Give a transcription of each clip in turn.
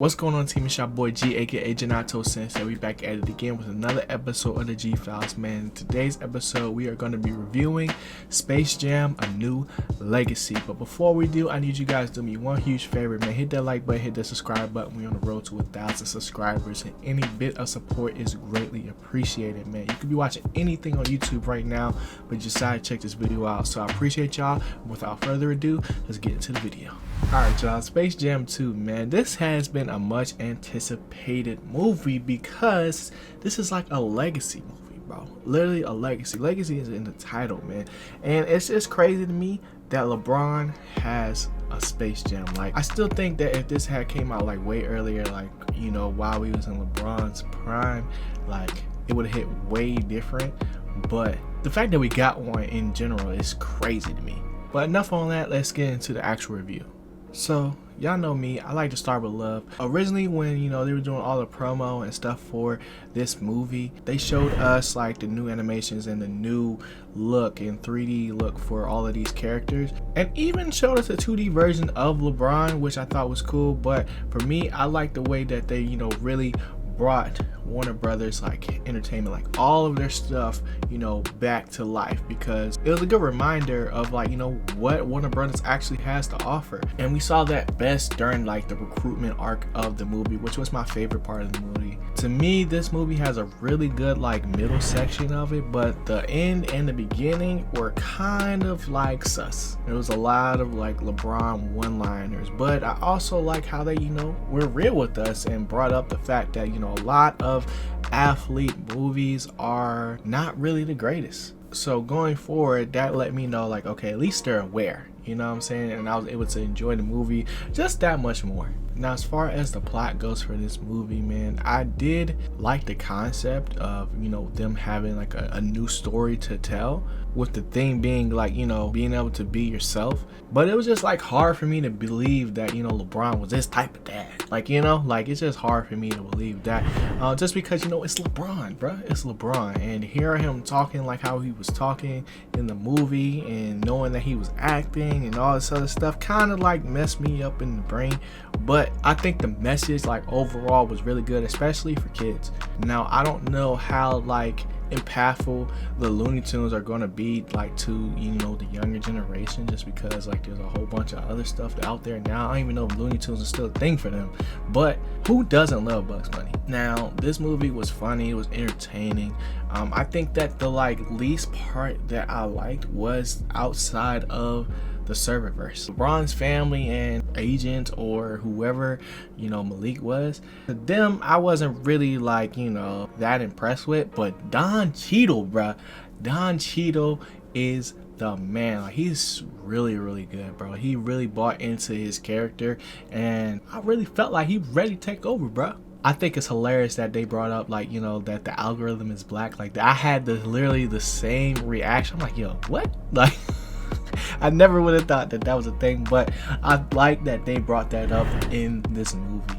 What's going on, team? It's your boy G, aka Janato Sensei. We back at it again with another episode of the G Files, man. In today's episode, we are going to be reviewing Space Jam: A New Legacy. But before we do, I need you guys to do me one huge favor, man. Hit that like button, hit that subscribe button. We're on the road to 1,000 subscribers, and any bit of support is greatly appreciated, man. You could be watching anything on YouTube right now, but you decided to check this video out. So I appreciate y'all. Without further ado, let's get into the video. Alright, y'all, Space Jam 2, man. This has been a much anticipated movie because this is like a legacy movie, bro. Literally a legacy. Legacy is in the title, man. And it's just crazy to me that LeBron has a Space Jam. Like, I still think that if this had came out like way earlier, like, you know, while we was in LeBron's prime, like, it would have hit way different. But the fact that we got one in general is crazy to me. But enough on that, let's get into the actual review. So, y'all know me, I like to start with love. Originally, when, you know, they were doing all the promo and stuff for this movie, they showed us like the new animations and the new look and 3D look for all of these characters, and even showed us a 2D version of LeBron, which I thought was cool. But for me, I like the way that they, you know, really brought Warner Brothers like entertainment, like all of their stuff, you know, back to life, because it was a good reminder of, like, you know, what Warner Brothers actually has to offer. And we saw that best during like the recruitment arc of the movie, which was my favorite part of the movie. To me, this movie has a really good like middle section of it, but the end and the beginning were kind of like sus. There was a lot of like LeBron one-liners, but I also like how they, you know, were real with us and brought up the fact that, you know, a lot of athlete movies are not really the greatest. So going forward, that let me know, like, okay, at least they're aware, you know what I'm saying? And I was able to enjoy the movie just that much more. Now, as far as the plot goes for this movie, man, I did like the concept of, you know, them having like a new story to tell, with the thing being like, you know, being able to be yourself. But it was just like hard for me to believe that, you know, LeBron was this type of dad. Like, you know, like, it's just hard for me to believe that, just because, you know, it's LeBron, bro. It's LeBron, and hearing him talking like how he was talking in the movie, and knowing that he was acting and all this other stuff, kind of like messed me up in the brain. But I think the message, like, overall was really good, especially for kids. Now, I don't know how like impactful the Looney Tunes are going to be like to, you know, the younger generation, just because like there's a whole bunch of other stuff out there now. I don't even know if Looney Tunes is still a thing for them, but who doesn't love Bugs Bunny? Now, this movie was funny, it was entertaining. I think that the like least part that I liked was outside of the serververse. LeBron's family and agent, or whoever, you know, Malik was, them I wasn't really like, you know, that impressed with. But Don Cheadle, bruh, Don Cheadle is the man. Like, he's really good, bro. He really bought into his character, and I really felt like he ready to take over, bro. I think it's hilarious that they brought up, like, you know, that the algorithm is black. Like, I had literally the same reaction. I'm like, yo, what? Like, I never would have thought that that was a thing, but I like that they brought that up in this movie.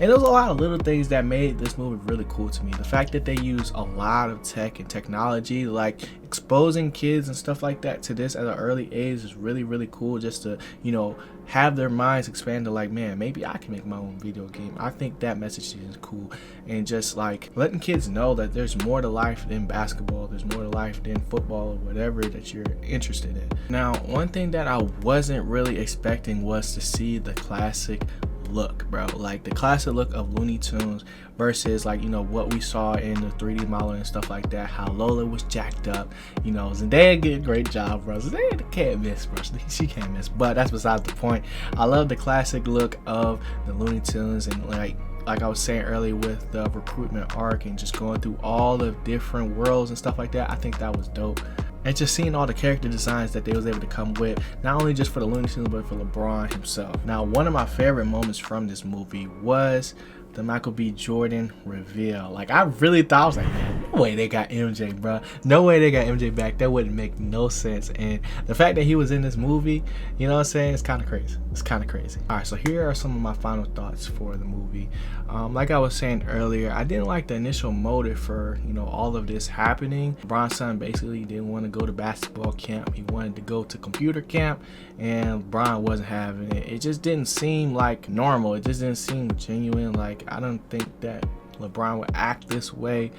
And there was a lot of little things that made this movie really cool to me. The fact that they use a lot of tech and technology, like exposing kids and stuff like that to this at an early age, is really cool. Just to, you know, have their minds expand to like, man, maybe I can make my own video game. I think that message is cool. And just like letting kids know that there's more to life than basketball, there's more to life than football, or whatever that you're interested in. Now, one thing that I wasn't really expecting was to see the classic look, bro. Like the classic look of Looney Tunes versus, like, you know, what we saw in the 3D model and stuff like that. How Lola was jacked up, you know. Zendaya did a great job, bro. Zendaya can't miss, bro. She can't miss. But that's beside the point. I love the classic look of the Looney Tunes, and like I was saying earlier with the recruitment arc and just going through all the different worlds and stuff like that. I think that was dope. And just seeing all the character designs that they was able to come with, not only just for the Looney Tunes, but for LeBron himself. Now, one of my favorite moments from this movie was the Michael B. Jordan reveal. Like, I really thought, I was like, man, no way they got MJ, bro. No way they got MJ back. That wouldn't make no sense. And the fact that he was in this movie, you know what I'm saying? It's kind of crazy. It's kind of crazy. All right, so here are some of my final thoughts for the movie. Like I was saying earlier, I didn't like the initial motive for, you know, all of this happening. LeBron's son basically didn't want to go to basketball camp. He wanted to go to computer camp, and LeBron wasn't having it. It just didn't seem like normal. It just didn't seem genuine. Like, I don't think that LeBron would act this way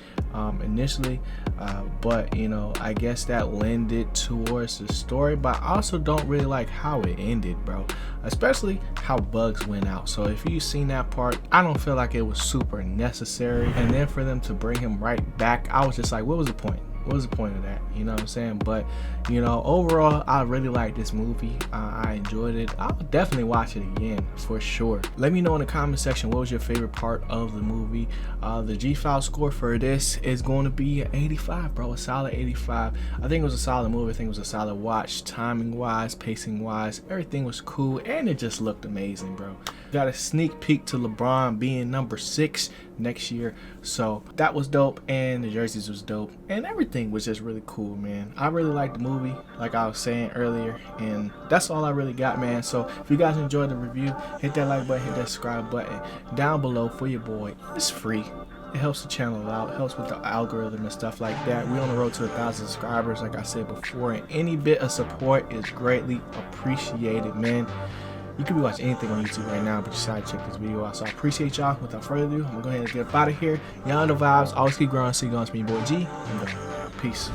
initially, but you know, I guess that lended towards the story. But I also don't really like how it ended, bro, especially how Bugs went out. So if you've seen that part, I don't feel like it was super necessary. And then for them to bring him right back, I was just like, what was the point? What was the point of that? You know what I'm saying? But you know, overall, I really like this movie. I enjoyed it. I'll definitely watch it again for sure. Let me know in the comment section what was your favorite part of the movie. The G-File score for this is going to be 85, bro. A solid 85. I think it was a solid movie. I think it was a solid watch. Timing wise, pacing wise, everything was cool, and it just looked amazing, bro. Got a sneak peek to LeBron being number 6 next year, so that was dope, and the jerseys was dope, and everything was just really cool, man. I really liked the movie, like I was saying earlier, and that's all I really got, man. So if you guys enjoyed the review, hit that like button, hit that subscribe button down below for your boy. It's free. It helps the channel out, helps with the algorithm and stuff like that. We're on the road to 1,000 subscribers, like I said before, and any bit of support is greatly appreciated, man. You could be watching anything on YouTube right now, but you decided to check this video out. So I appreciate y'all. Without further ado, I'm going to go ahead and get up out of here. Y'all know the vibes. Always keep growing. See you guys. It's me, your boy G. Peace.